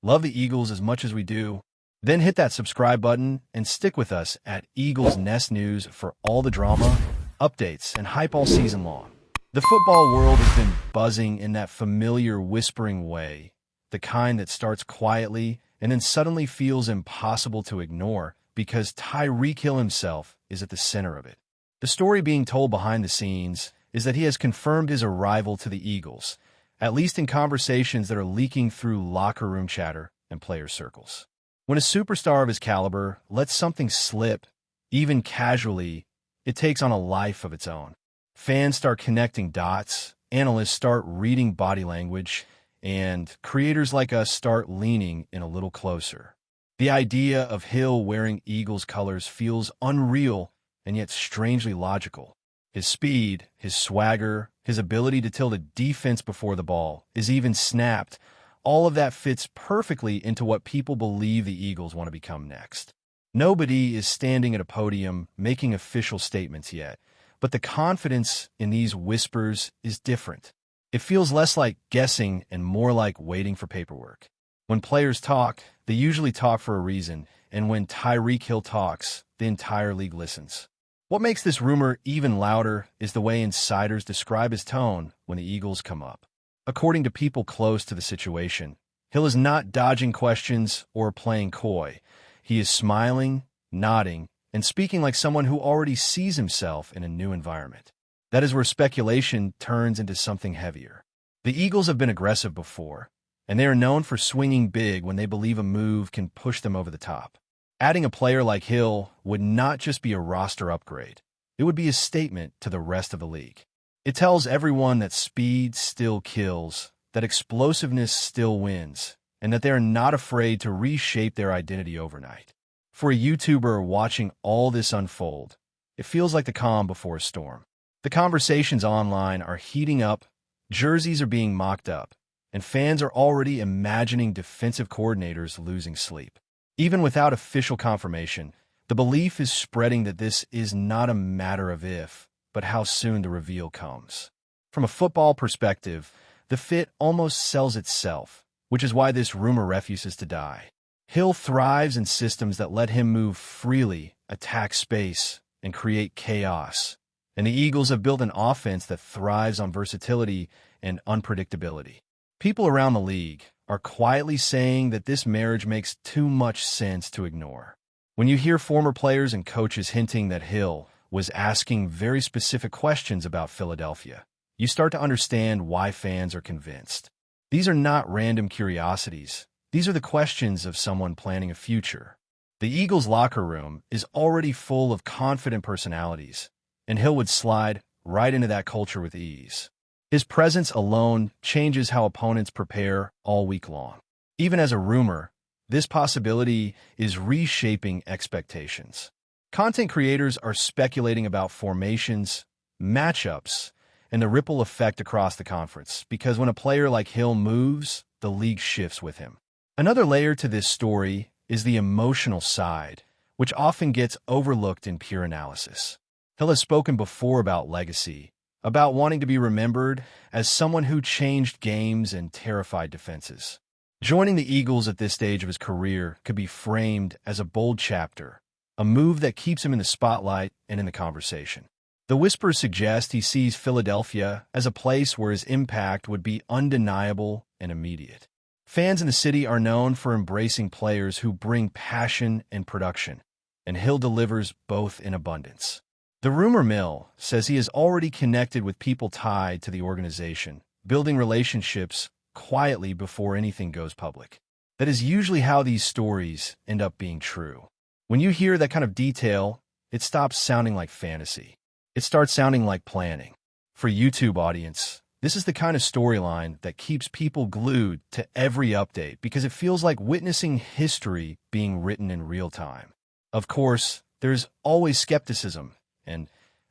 Love the Eagles as much as we do? Then hit that subscribe button and stick with us at Eagles Nest News for all the drama, updates, and hype all season long. The football world has been buzzing in that familiar whispering way, the kind that starts quietly and then suddenly feels impossible to ignore because Tyreek Hill himself is at the center of it. The story being told behind the scenes is that he has confirmed his arrival to the Eagles, at least in conversations that are leaking through locker room chatter and player circles. When a superstar of his caliber lets something slip, even casually, it takes on a life of its own. Fans start connecting dots, analysts start reading body language, and creators like us start leaning in a little closer. The idea of Hill wearing Eagles colors feels unreal and yet strangely logical. His speed, his swagger, his ability to tilt a defense before the ball is even snapped. All of that fits perfectly into what people believe the Eagles want to become next. Nobody is standing at a podium making official statements yet, but the confidence in these whispers is different. It feels less like guessing and more like waiting for paperwork. When players talk, they usually talk for a reason, and when Tyreek Hill talks, the entire league listens. What makes this rumor even louder is the way insiders describe his tone when the Eagles come up. According to people close to the situation, Hill is not dodging questions or playing coy. He is smiling, nodding, and speaking like someone who already sees himself in a new environment. That is where speculation turns into something heavier. The Eagles have been aggressive before, and they are known for swinging big when they believe a move can push them over the top. Adding a player like Hill would not just be a roster upgrade. It would be a statement to the rest of the league. It tells everyone that speed still kills, that explosiveness still wins, and that they are not afraid to reshape their identity overnight. For a YouTuber watching all this unfold, it feels like the calm before a storm. The conversations online are heating up, jerseys are being mocked up, and fans are already imagining defensive coordinators losing sleep. Even without official confirmation, the belief is spreading that this is not a matter of if, but how soon the reveal comes. From a football perspective, the fit almost sells itself, which is why this rumor refuses to die. Hill thrives in systems that let him move freely, attack space, and create chaos. And the Eagles have built an offense that thrives on versatility and unpredictability. People around the league are quietly saying that this marriage makes too much sense to ignore. When you hear former players and coaches hinting that Hill was asking very specific questions about Philadelphia, you start to understand why fans are convinced. These are not random curiosities. These are the questions of someone planning a future. The Eagles' locker room is already full of confident personalities, and Hill would slide right into that culture with ease. His presence alone changes how opponents prepare all week long. Even as a rumor, this possibility is reshaping expectations. Content creators are speculating about formations, matchups, and the ripple effect across the conference, because when a player like Hill moves, the league shifts with him. Another layer to this story is the emotional side, which often gets overlooked in pure analysis. Hill has spoken before about legacy, about wanting to be remembered as someone who changed games and terrified defenses. Joining the Eagles at this stage of his career could be framed as a bold chapter, a move that keeps him in the spotlight and in the conversation. The whispers suggest he sees Philadelphia as a place where his impact would be undeniable and immediate. Fans in the city are known for embracing players who bring passion and production, and Hill delivers both in abundance. The rumor mill says he is already connected with people tied to the organization, building relationships quietly before anything goes public. That is usually how these stories end up being true. When you hear that kind of detail, it stops sounding like fantasy. It starts sounding like planning. For a YouTube audience, this is the kind of storyline that keeps people glued to every update because it feels like witnessing history being written in real time. Of course, there's always skepticism, and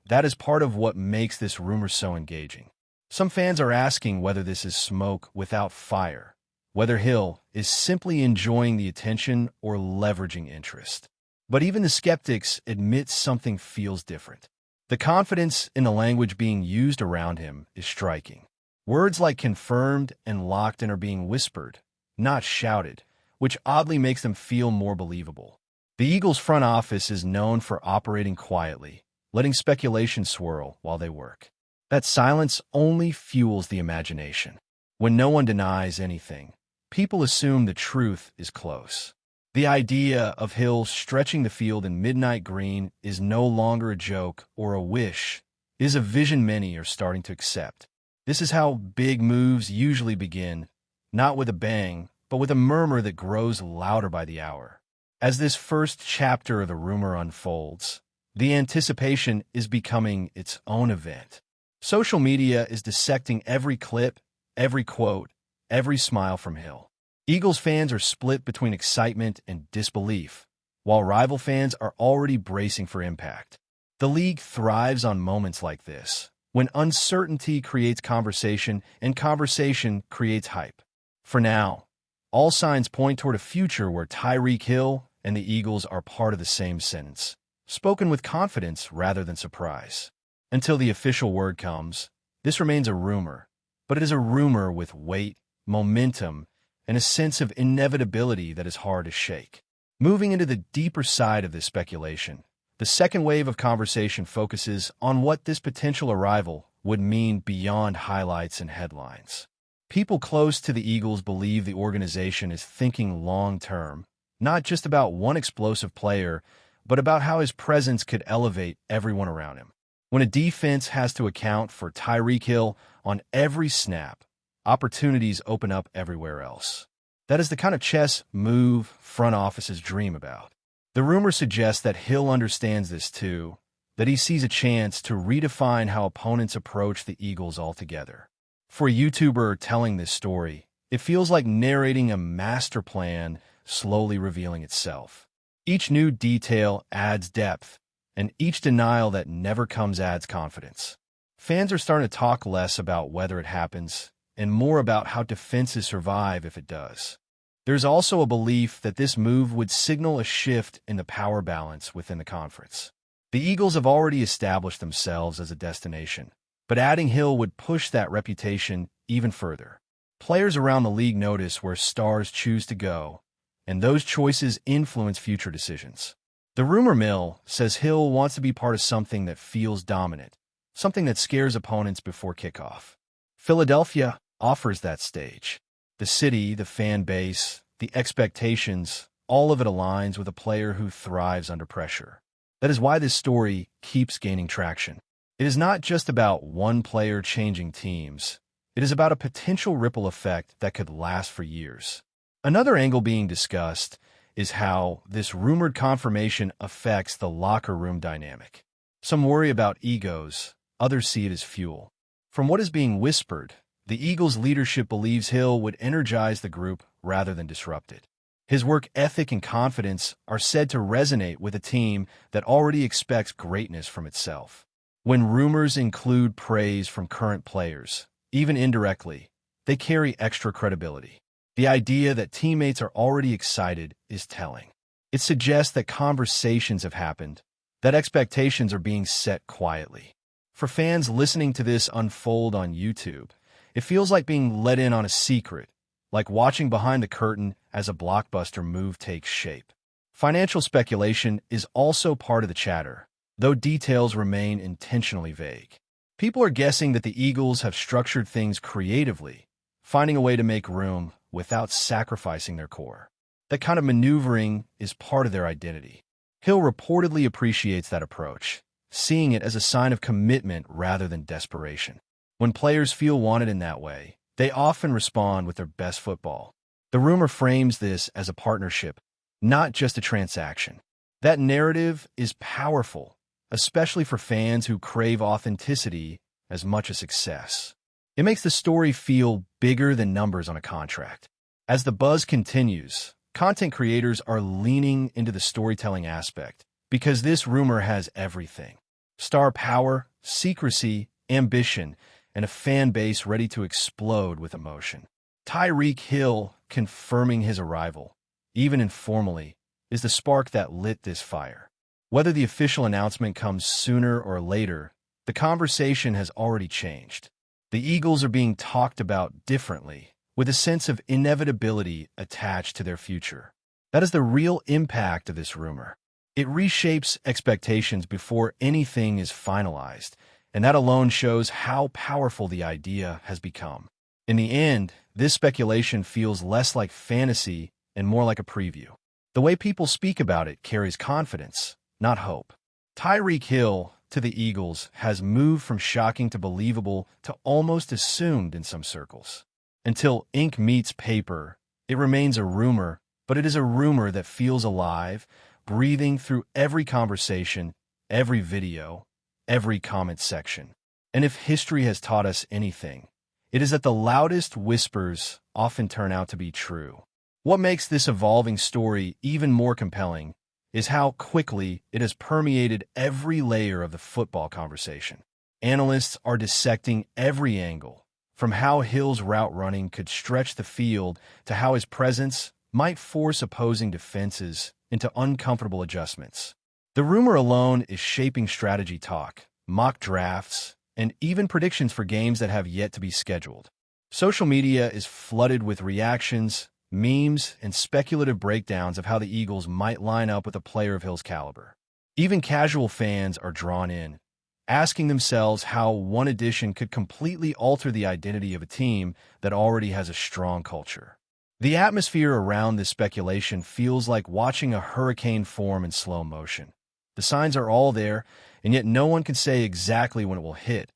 that is part of what makes this rumor so engaging. Some fans are asking whether this is smoke without fire, whether Hill is simply enjoying the attention or leveraging interest. But even the skeptics admit something feels different. The confidence in the language being used around him is striking. Words like confirmed and locked in are being whispered, not shouted, which oddly makes them feel more believable. The Eagles' front office is known for operating quietly, letting speculation swirl while they work. That silence only fuels the imagination. When no one denies anything, people assume the truth is close. The idea of Hill stretching the field in midnight green is no longer a joke or a wish. It is a vision many are starting to accept. This is how big moves usually begin, not with a bang, but with a murmur that grows louder by the hour. As this first chapter of the rumor unfolds, the anticipation is becoming its own event. Social media is dissecting every clip, every quote, every smile from Hill. Eagles fans are split between excitement and disbelief, while rival fans are already bracing for impact. The league thrives on moments like this, when uncertainty creates conversation and conversation creates hype. For now, all signs point toward a future where Tyreek Hill and the Eagles are part of the same sentence, spoken with confidence rather than surprise. Until the official word comes, this remains a rumor, but it is a rumor with weight, momentum, and a sense of inevitability that is hard to shake. Moving into the deeper side of this speculation, the second wave of conversation focuses on what this potential arrival would mean beyond highlights and headlines. People close to the Eagles believe the organization is thinking long-term, not just about one explosive player, but about how his presence could elevate everyone around him. When a defense has to account for Tyreek Hill on every snap, opportunities open up everywhere else. That is the kind of chess move front offices dream about. The rumor suggests that Hill understands this too, that he sees a chance to redefine how opponents approach the Eagles altogether. For a YouTuber telling this story, it feels like narrating a master plan slowly revealing itself. Each new detail adds depth, and each denial that never comes adds confidence. Fans are starting to talk less about whether it happens and more about how defenses survive if it does. There's also a belief that this move would signal a shift in the power balance within the conference. The Eagles have already established themselves as a destination, but adding Hill would push that reputation even further. Players around the league notice where stars choose to go, and those choices influence future decisions. The rumor mill says Hill wants to be part of something that feels dominant, something that scares opponents before kickoff. Philadelphia offers that stage. The city, the fan base, the expectations, all of it aligns with a player who thrives under pressure. That is why this story keeps gaining traction. It is not just about one player changing teams. It is about a potential ripple effect that could last for years. Another angle being discussed is how this rumored confirmation affects the locker room dynamic. Some worry about egos, others see it as fuel. From what is being whispered, the Eagles' leadership believes Hill would energize the group rather than disrupt it. His work ethic and confidence are said to resonate with a team that already expects greatness from itself. When rumors include praise from current players, even indirectly, they carry extra credibility. The idea that teammates are already excited is telling. It suggests that conversations have happened, that expectations are being set quietly. For fans listening to this unfold on YouTube, it feels like being let in on a secret, like watching behind the curtain as a blockbuster move takes shape. Financial speculation is also part of the chatter, though details remain intentionally vague. People are guessing that the Eagles have structured things creatively, finding a way to make room without sacrificing their core. That kind of maneuvering is part of their identity. Hill reportedly appreciates that approach, seeing it as a sign of commitment rather than desperation. When players feel wanted in that way, they often respond with their best football. The rumor frames this as a partnership, not just a transaction. That narrative is powerful, especially for fans who crave authenticity as much as success. It makes the story feel bigger than numbers on a contract. As the buzz continues, content creators are leaning into the storytelling aspect because this rumor has everything: star power, secrecy, ambition, and a fan base ready to explode with emotion. Tyreek Hill confirming his arrival, even informally, is the spark that lit this fire. Whether the official announcement comes sooner or later, the conversation has already changed. The Eagles are being talked about differently, with a sense of inevitability attached to their future. That is the real impact of this rumor. It reshapes expectations before anything is finalized, and that alone shows how powerful the idea has become. In the end, this speculation feels less like fantasy and more like a preview. The way people speak about it carries confidence, not hope. Tyreek Hill to the Eagles has moved from shocking to believable to almost assumed in some circles. Until ink meets paper, it remains a rumor, but it is a rumor that feels alive, breathing through every conversation, every video, every comment section. And if history has taught us anything, it is that the loudest whispers often turn out to be true. What makes this evolving story even more compelling is how quickly it has permeated every layer of the football conversation. Analysts are dissecting every angle, from how Hill's route running could stretch the field to how his presence might force opposing defenses into uncomfortable adjustments. The rumor alone is shaping strategy talk, mock drafts, and even predictions for games that have yet to be scheduled. Social media is flooded with reactions, memes, and speculative breakdowns of how the Eagles might line up with a player of Hill's caliber. Even casual fans are drawn in, asking themselves how one addition could completely alter the identity of a team that already has a strong culture. The atmosphere around this speculation feels like watching a hurricane form in slow motion. The signs are all there, and yet no one can say exactly when it will hit,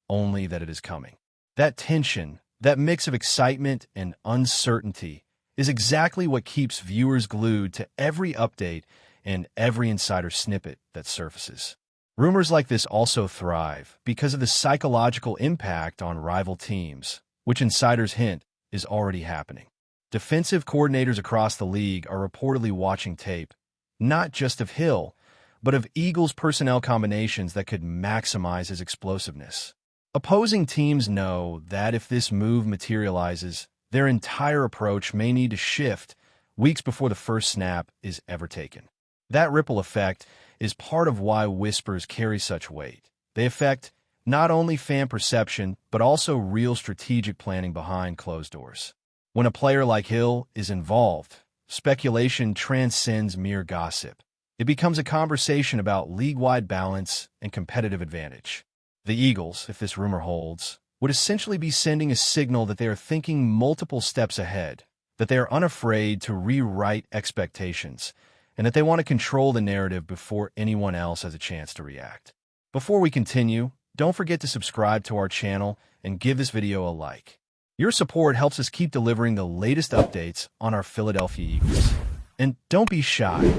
only that it is coming. That tension, that mix of excitement and uncertainty, is exactly what keeps viewers glued to every update and every insider snippet that surfaces. Rumors like this also thrive because of the psychological impact on rival teams, which insiders hint is already happening. Defensive coordinators across the league are reportedly watching tape, not just of Hill, but of Eagles' personnel combinations that could maximize his explosiveness. Opposing teams know that if this move materializes, their entire approach may need to shift weeks before the first snap is ever taken. That ripple effect is part of why whispers carry such weight. They affect not only fan perception, but also real strategic planning behind closed doors. When a player like Hill is involved, speculation transcends mere gossip. It becomes a conversation about league-wide balance and competitive advantage. The Eagles, if this rumor holds, would essentially be sending a signal that they are thinking multiple steps ahead, that they are unafraid to rewrite expectations, and that they want to control the narrative before anyone else has a chance to react. Before we continue, don't forget to subscribe to our channel and give this video a like. Your support helps us keep delivering the latest updates on our Philadelphia Eagles. And don't be shy.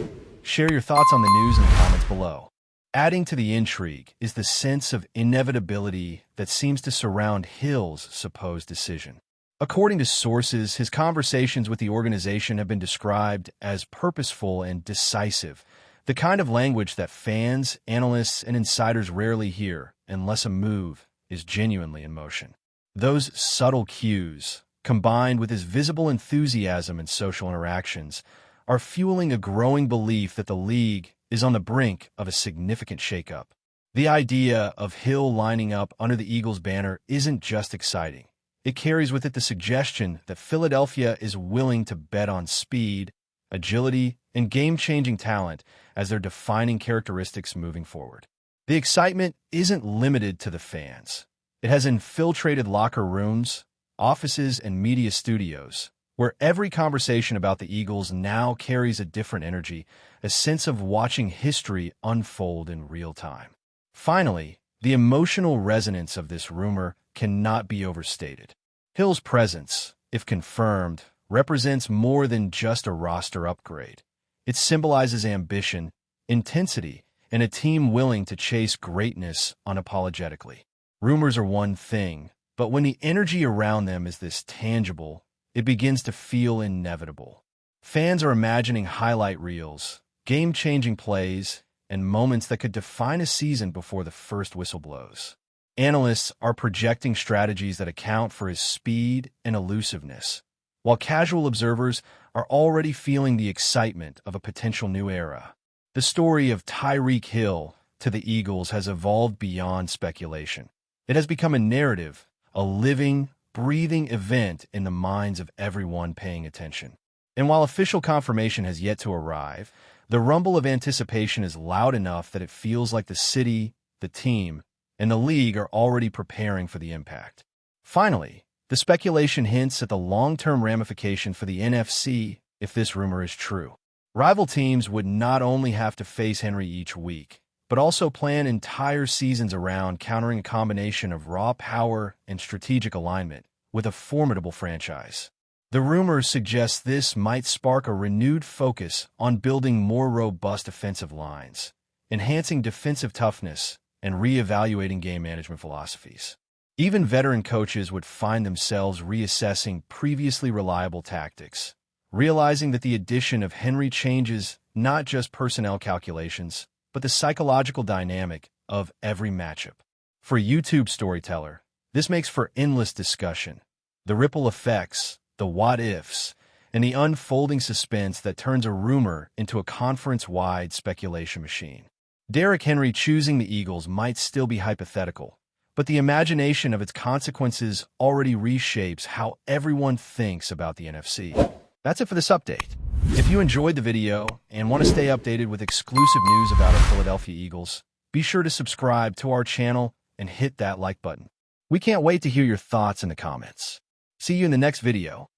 Share your thoughts on the news in the comments below. Adding to the intrigue is the sense of inevitability that seems to surround Hill's supposed decision. According to sources, his conversations with the organization have been described as purposeful and decisive, the kind of language that fans, analysts, and insiders rarely hear unless a move is genuinely in motion. Those subtle cues, combined with his visible enthusiasm in social interactions, are fueling a growing belief that the league is on the brink of a significant shakeup. The idea of Hill lining up under the Eagles banner isn't just exciting. It carries with it the suggestion that Philadelphia is willing to bet on speed, agility, and game-changing talent as their defining characteristics moving forward. The excitement isn't limited to the fans. It has infiltrated locker rooms, offices, and media studios, where every conversation about the Eagles now carries a different energy, a sense of watching history unfold in real time. Finally, the emotional resonance of this rumor cannot be overstated. Hill's presence, if confirmed, represents more than just a roster upgrade. It symbolizes ambition, intensity, and a team willing to chase greatness unapologetically. Rumors are one thing, but when the energy around them is this tangible, it begins to feel inevitable. Fans are imagining highlight reels, game-changing plays, and moments that could define a season before the first whistle blows. Analysts are projecting strategies that account for his speed and elusiveness, while casual observers are already feeling the excitement of a potential new era. The story of Tyreek Hill to the Eagles has evolved beyond speculation. It has become a narrative, a living, breathing event in the minds of everyone paying attention. And while official confirmation has yet to arrive, the rumble of anticipation is loud enough that it feels like the city, the team, and the league are already preparing for the impact. Finally, the speculation hints at the long-term ramification for the NFC if this rumor is true. Rival teams would not only have to face Henry each week, but also plan entire seasons around countering a combination of raw power and strategic alignment with a formidable franchise. The rumors suggest this might spark a renewed focus on building more robust offensive lines, enhancing defensive toughness, and reevaluating game management philosophies. Even veteran coaches would find themselves reassessing previously reliable tactics, realizing that the addition of Henry changes not just personnel calculations, but the psychological dynamic of every matchup. For a YouTube storyteller, this makes for endless discussion. The ripple effects, the what-ifs, and the unfolding suspense that turns a rumor into a conference-wide speculation machine. Derrick Henry choosing the Eagles might still be hypothetical, but the imagination of its consequences already reshapes how everyone thinks about the NFC. That's it for this update. If you enjoyed the video and want to stay updated with exclusive news about our Philadelphia Eagles, be sure to subscribe to our channel and hit that like button. We can't wait to hear your thoughts in the comments. See you in the next video.